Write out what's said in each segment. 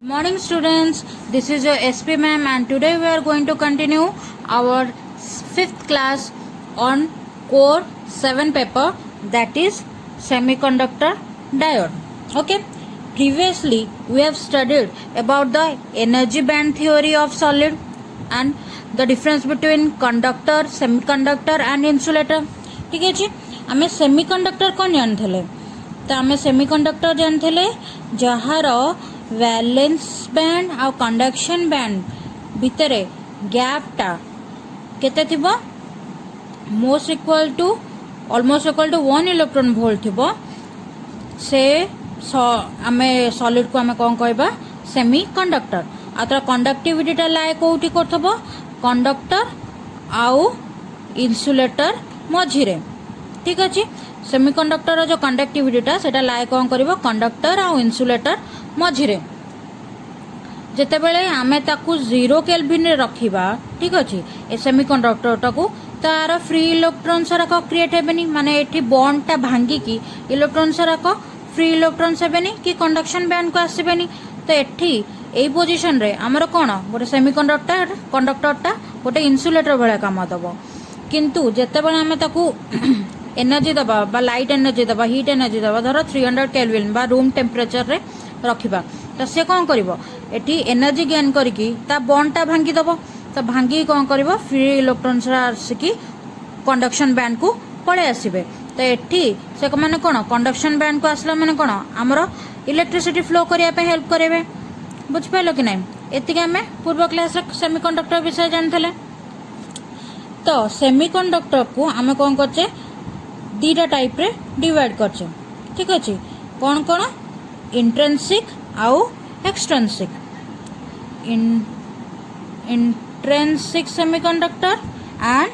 Morning students, this is your SP ma'am and today we are going to continue our 5th class on core 7 paper, that is semiconductor diode. Okay, previously we have studied about the energy band theory of solid and the difference between conductor, semiconductor and insulator. ठीक है जी, आमे semiconductor कौन जानते तो आमे semiconductor जानते जहार valence band आ कंडक्शन बैंड भितर गैपटा केते थिबो most equal to almost equal to 1 electron volt थिबो से आमे सॉलिड को आमे कोन कहबा सेमी कंडक्टर आतर कंडक्टिविटीटा लाए कोठी करथबो कंडक्टर आउ इन्सुलेटर मझिरे ठीक अछि सेमीकंडक्टर जो कंडक्टिविटीटा सेटा लाए कोन करबो कंडक्टर आउ इन्सुलेटर मझिरे जेतेबेले आमे ताकू 0 केल्विन रे रखिबा ठीक अछि ए सेमीकंडक्टर टाकू तार फ्री इलेक्ट्रॉन सराक क्रिएट हेबेनी माने एठी बॉन्ड ता भांगी की इलेक्ट्रॉन सराक फ्री इलेक्ट्रॉन सेबेनी कि कंडक्शन बैंड को आसीबेनी तो एठी एई पोजीशन रे हमर कोन गोटे सेमीकंडक्टर कंडक्टरटा गोटे इन्सुलेटर भले काम दबो किंतु जेतेबेले आमे ताकू एनर्जी दबा बा लाइट एनर्जी दबा हीट एनर्जी दबा धर 300 केल्विन बा रूम टेम्परेचर रे रखिबा तो से कौन करिवो एठी एनर्जी गेन करिकी ता बॉन्ड ता भांगी दबो तो भांगी कौन करिवो फ्री इलेक्ट्रॉन आसिकी कंडक्शन बैंड को पळे आसीबे तो एठी से माने कोन कंडक्शन बैंड को आसला माने कोन हमरो इलेक्ट्रिसिटी फ्लो करिया पे हेल्प करेबे बुझ पाइलो कि नहीं एतिके हमें पूर्व क्लास रे सेमीकंडक्टर विषय जानथले तो सेमीकंडक्टर को हमें कौन करछे दीटा टाइप रे डिवाइड करछे ठीक अछि कौन कौन इंट्रिंसिक आउ extrinsic intrinsic semiconductor and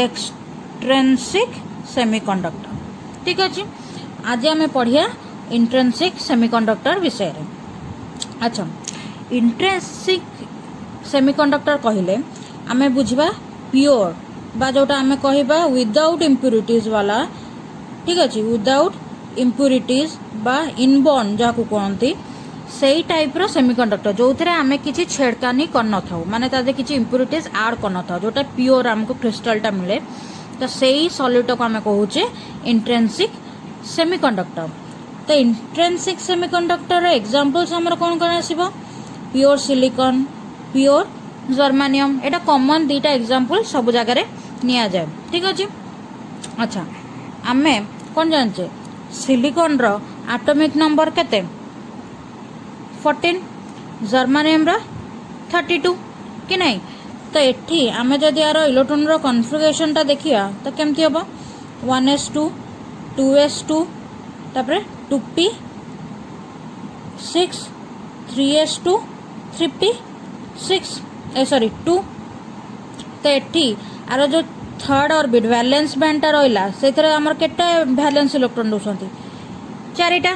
extrinsic semiconductor ठीक अछि आज हमें पढ़िया इंट्रिंसिक सेमीकंडक्टर विषय रे अच्छा इंट्रिंसिक सेमीकंडक्टर कहिले हमें बुझबा प्योर बा जोटा हमें कहबा विदाउट इम्प्यूरिटीज वाला ठीक अछि विदाउट इम्प्यूरिटीज बा इनबॉर्न जाकू कहंती सेई टाइप रो सेमीकंडक्टर जोथरे हमें किछि छेड़कानी करन थाउ माने तादे किछि इम्प्यूरिटीज ऐड करन थाउ जोटा प्योर हमको क्रिस्टलटा मिले तो सेई सॉलिड को हमें कहूचे इंट्रिंसिक सेमीकंडक्टर तो इंट्रिंसिक सेमीकंडक्टर रो एग्जांपल्स हमर कोन कोन आसीबो प्योर सिलिकॉन प्योर जर्मानियम एटा कॉमन दीटा एग्जांपल सब जगह रे निया जाय ठीक अछि अच्छा हमें कोन जानचे सिलिकॉन रो एटॉमिक नंबर केते 14 जर्मानियम रो 32 कि नहीं तो एठी हमें जदि यार इलेक्ट्रॉन रो कॉन्फ़िगरेशन ता देखिया तो केमती होबो 1s2 2s2 तापरे 2p6 3s2 3p6 सॉरी 2 तो एठी आरो जो थर्ड ऑर्बिट वैलेंस बैंडटा रहिला सेथरे हमर केटा वैलेंस इलेक्ट्रॉन दोसंती चारिटा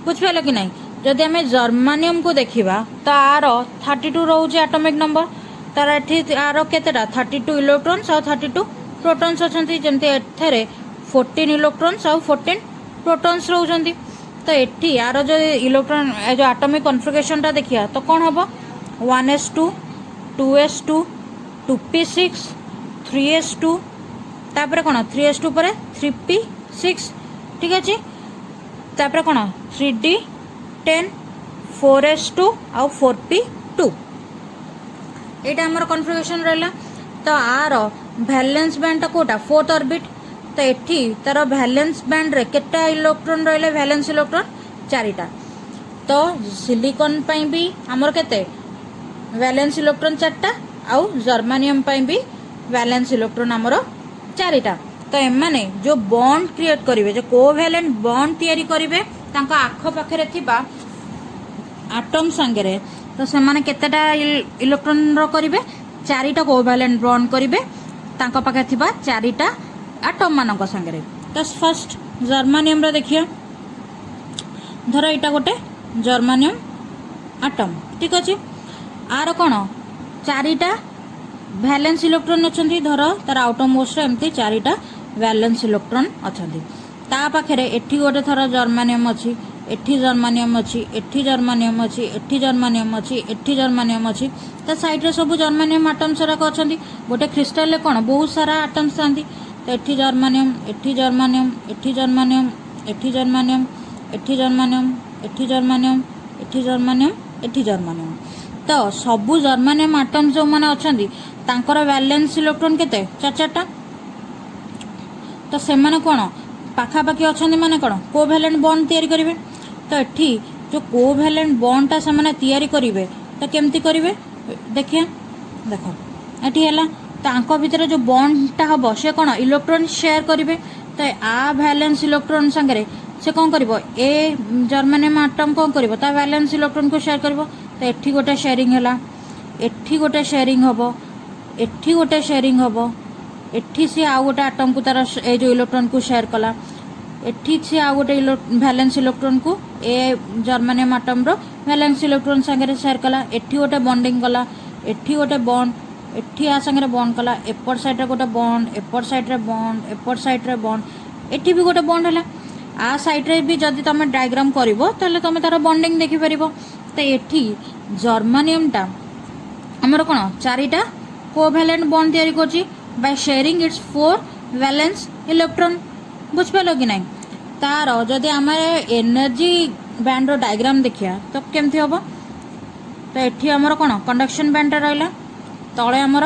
बुझ पाइलो कि नहीं जदि हमें जर्मानियम को देखिबा तो आरो 32 रहउचे एटॉमिक नंबर तार एठी आरो केतेटा 32 इलेक्ट्रॉन्स और 32 प्रोटॉन्स अछंती जेमते एथरे 14 इलेक्ट्रॉन्स और 14 प्रोटॉन्स रहउचंती तो एठी आरो जो इलेक्ट्रॉन जो एटॉमिक कॉन्फ़िगरेशनटा देखिया तो कोन होबो 1s2 2s2 2p6 3s2 तापरे कोन 3s2 परे 3p6 ठीक अछि तापरे कोन 3d10 4s2 और 4p2 एटा हमर कॉन्फ़िगरेशन रहला तो आरो वैलेंस बैंड कोटा फोर्थ ऑर्बिट तो एठी तार वैलेंस बैंड रे केटा इलेक्ट्रॉन रहले वैलेंस इलेक्ट्रॉन चारिटा तो सिलिकॉन पई भी हमर केते वैलेंस इलेक्ट्रॉन चारटा आउ जर्मानियम पई भी वैलेंस इलेक्ट्रॉन हमरो चारिटा तो एमाने जो बॉन्ड क्रिएट करिवे जो कोवैलेंट बॉन्ड तयारी करिवे तांका आखो पाखरे थिबा एटम संगरे तो सेमाने केतेटा इलेक्ट्रॉन रो करिवे चारिटा कोवैलेंट बॉन्ड करिवे तांका पाखे थिबा चारिटा एटम मानक संगरे तो फर्स्ट जर्मानियम रो देखियो धर एटा गोटे जर्मानियम एटम ठीक अछि आर कोन चारिटा वैलेंस इलेक्ट्रॉन अछंती धर तार आउटरमोस्ट एमती चारिटा वैलेंस इलेक्ट्रॉन अछंती ता पाखरे एठी गोटे थर जर्मानियम अछि एठी जर्मानियम अच्छी, एठी जर्मानियम अच्छी, एठी जर्मानियम अच्छी, एठी जर्मानियम अच्छी। ता साइड रे सब जर्मानियम आटम्स राक अछंती। गोटे क्रिस्टल रे कोन बहुत सारा आटम्स थांती। तो एठी जर्मानियम, एठी जर्मानियम, एठी जर्मानियम, एठी जर्मानियम, एठी जर्मानियम, एठी जर्मानियम, एठी जर्मानियम, एठी जर्मानियम। तो सबु जर्मानियम आटम्स जो माने अछंती तांकर वैलेंस इलेक्ट्रॉन केते चार चारटा। तो से माने कोन पाखापाखि अछंती माने कोन कोवैलेंट बॉन्ड तैयारी करिवे। तो एठी जो कोवैलेंट बॉन्ड ता से माने तैयारी करिवे तो केमती करिवे देखिए। देखो एठी हला तांको भितर जो बॉन्ड ता हबो से कोन इलेक्ट्रॉन शेयर करिवे। तो आ वैलेंस इलेक्ट्रॉन संगे से कौन करिवो ए जर्मानियम आटम कौन करिवो ता वैलेंस इलेक्ट्रॉन को शेयर करिवो। तो एठी गोटे शेयरिंग हला, एठी गोटे शेयरिंग हबो, एठी गोटे शेयरिंग हबो, एठी से आ गोटे आटम को तार ए जो इलेक्ट्रॉन को शेयर कला, एठी से आ गोटे वैलेंस इलेक्ट्रॉन को ए जर्मानियम आटम रो वैलेंस इलेक्ट्रॉन संगे शेयर कला, एठी गोटे बॉन्डिंग कला, एठी गोटे बॉन्ड, एठी आ संगे बॉन्ड कला, एपर साइड रे गोटे बॉन्ड, एपर साइड रे बॉन्ड, एपर साइड रे बॉन्ड, एठी भी गोटे बॉन्ड हला। आ साइड रे भी जदि तमे डायग्राम करिवो तले तमे तार बॉन्डिंग देखि परिबो। तो एठी जर्मानियम टा हमर कोन चारिटा कोवैलेंट बॉन्ड तैयारी करछि by sharing it's 4 valence electron. बुझ पालो कि नहीं। तार जदि हमारे एनर्जी बैंड रो डायग्राम देखिया तो केमथि होबो। तो एठी हमर कोन कंडक्शन बैंड रहला, तळे हमर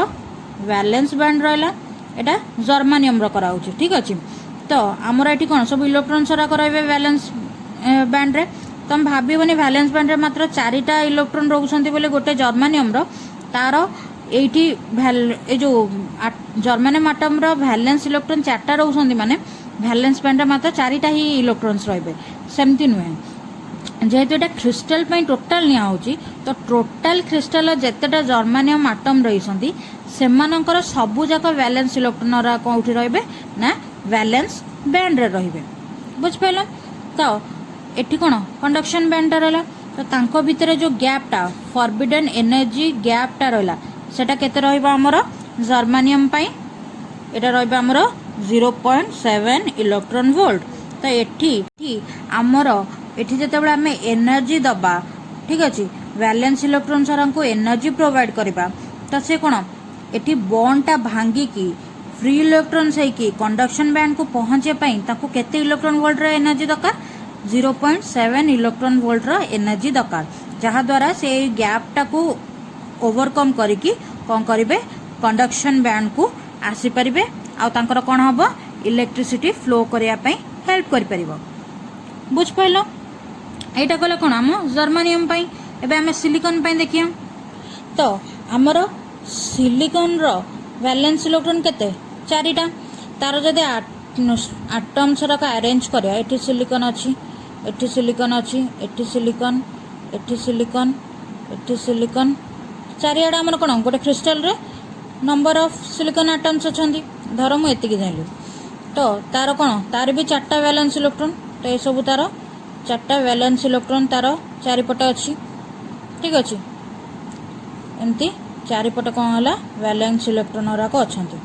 वैलेंस बैंड रहला, एटा जर्मानियम रो करा होछि। ठीक अछि। तो हमर एठी कोन सब इलेक्ट्रॉन सरा कराइबे वैलेंस बैंड रे। तुम भाबिबनी वैलेंस बैंड रे मात्र 4टा इलेक्ट्रॉन रहउछंती बोले गोटे जर्मानियम रो तार एठी ए जो जर्मानियम आटम रो वैलेंस इलेक्ट्रॉन 4टा रहउछंती माने वैलेंस बैंड रे मात्र 4टा ही इलेक्ट्रॉन्स रहबे सेमति नुहे। जेहेतु एटा क्रिस्टल पई टोटल निया होची तो टोटल क्रिस्टल जेतेटा जर्मानियम आटम रहिसंती सेमानकर सबु जाक वैलेंस इलेक्ट्रॉन रा कोठी रहबे ना वैलेंस बैंड रे रहबे। बुझ पाइलो। तो एठी कोन कंडक्शन बैंड रहला। तो तांको भितरे जो गैप टा फॉरबिडन एनर्जी गैप टा रहला सेटा केते रहबा हमरो जर्मानियम पई एटा रहबा हमरो 0.7 इलेक्ट्रॉन वोल्ट। तो एठी हमरो एठी जते बेला हमें एनर्जी दबा ठीक अछि वैलेंस इलेक्ट्रॉन सारा को एनर्जी प्रोवाइड करबा तो से कोन एठी बॉन्ड टा भांगी की फ्री इलेक्ट्रॉन से की कंडक्शन बैंड को पहुंचे पाई ताको केते इलेक्ट्रॉन वोल्ट रा एनर्जी दरकार 0.7 इलेक्ट्रॉन वोल्ट रा एनर्जी दरकार जहा द्वारा से गैप टा को ओवरकम करिकी कोन करिवे कंडक्शन बैंड को आसी परिबे आ तांकर कोन हबो इलेक्ट्रिसिटी फ्लो करिया पई हेल्प करि परिबो। बुझ पाइलो। एटा कहले कोन हम जर्मानियम पई। एबे हम सिलिकॉन पई देखिया। तो हमरो सिलिकॉन रो वैलेंस इलेक्ट्रॉन केते 4टा तार जदि आटम्स रा का अरेंज करिया एठी सिलिकॉन अछि, एठी सिलिकॉन अछि, एठी सिलिकॉन, एठी सिलिकॉन, एठी सिलिकॉन चारियाडा हमर कोन गोटे क्रिस्टल रे नंबर ऑफ सिलिकॉन आटम्स अछंती धर मु एतिकी जानिलु। तो तार कोन तार भी 4टा वैलेंस इलेक्ट्रॉन। तो ए सब तार 4टा वैलेंस इलेक्ट्रॉन तार चारिपटे अछि। ठीक अछि। एमती चारिपटे कोन हला वैलेंस इलेक्ट्रॉन राक अछंती।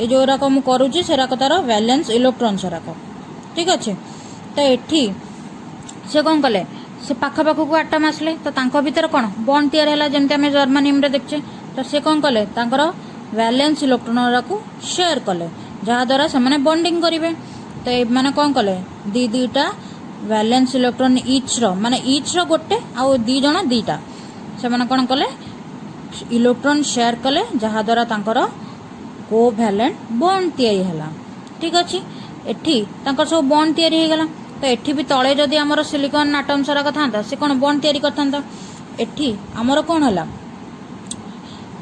ए जो राक मु करूची से राक तार वैलेंस इलेक्ट्रॉन राक। ठीक अछि। तो एठी से कोन कले से पाखा पाखा को आटम आसले तो तांको भीतर कोन बॉन्ड तैयार हला जेमते हमें जर्मानियम रे देखछे। तो से कोन कले तांकर वैलेंस इलेक्ट्रॉन राक शेयर कले जहा द्वारा से माने बॉन्डिंग करिवे। तो ए माने कोन कले दीटा वैलेंस इलेक्ट्रॉन ईच रो माने ईच रो गोटे आ दी जण दीटा से माने कोन कले इलेक्ट्रॉन शेयर कले जहा द्वारा तांकर कोवैलेंट बॉन्ड तैयारी हला। ठीक अछि। एठी तांकर सब बॉन्ड तैयारी हे गला। तो एठी भी तळे जदि हमर सिलिकॉन आटम सरा कथांता से कोन बॉन्ड तैयारी करथांता। एठी हमर कोन हला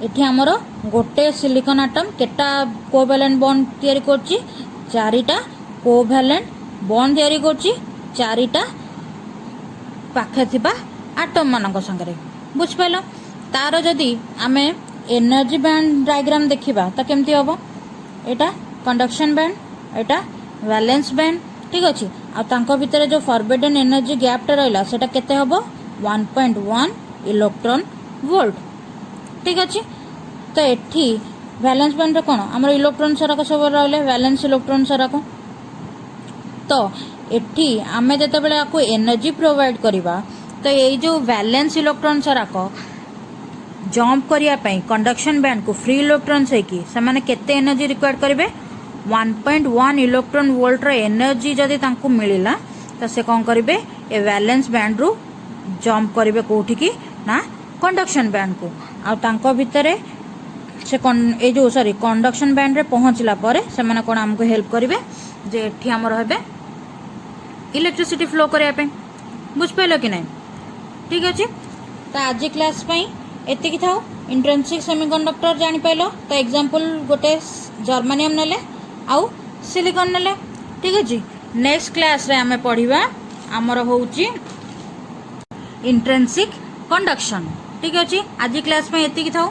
एठी हमर गोटे सिलिकॉन आटम केटा कोवैलेंट बॉन्ड तैयारी करछि 4टा कोवैलेंट बॉन्ड तैयारी करछि 4टा पाखे थिबा आटम मानक संगरे। बुझ पाइलो। तार जदि आमे एनर्जी बैंड डायग्राम देखिबा त केमती होबो एटा कंडक्शन बैंड एटा वैलेंस बैंड। ठीक अछि। आ तांको भितरे जो फॉरबिडन एनर्जी गैप टा रहला सेटा केते होबो 1.1 इलेक्ट्रॉन वोल्ट। ठीक अछि। तो एठी वैलेंस बैंड रे कोन हमर इलेक्ट्रॉन सरा को सब रहले वैलेंस इलेक्ट्रॉन सरा को। तो एठी आमे जेतेबेले आपको एनर्जी प्रोवाइड करवा तो ये जो वैलेंस इलेक्ट्रॉन सराक जंप करिया पई कंडक्शन बैंड को फ्री इलेक्ट्रॉन्स है कि से माने केते एनर्जी रिक्वायर करेंगे 1.1 इलेक्ट्रॉन वोल्ट रो एनर्जी जदि तांको मिलिला तो से कौन करेंगे ए वैलेंस बैंड रु जंप करेंगे कोठी की ना कंडक्शन बैंड को आ तांको भितरे से ए जो सॉरी कंडक्शन बैंड रे पहुंचला परे से माने कोन हमको हेल्प करेंगे जे एठी हमर हेबे इलेक्ट्रिसिटी फ्लो करिया पे बुझ पाइलो कि नहीं ठीक अच्छे तो आज क्लास एति था इंट्रिंसिक सेमीकंडक्टर जानी पाइल तो एग्जांपल गोटे जर्मानियम नेले आउ सिलिकॉन नेले ठीक अच्छे नेक्स्ट क्लास रे आमे पढ़िबा हमर होउची इंट्रिंसिक कंडक्शन ठीक अच्छे आज क्लास एति था।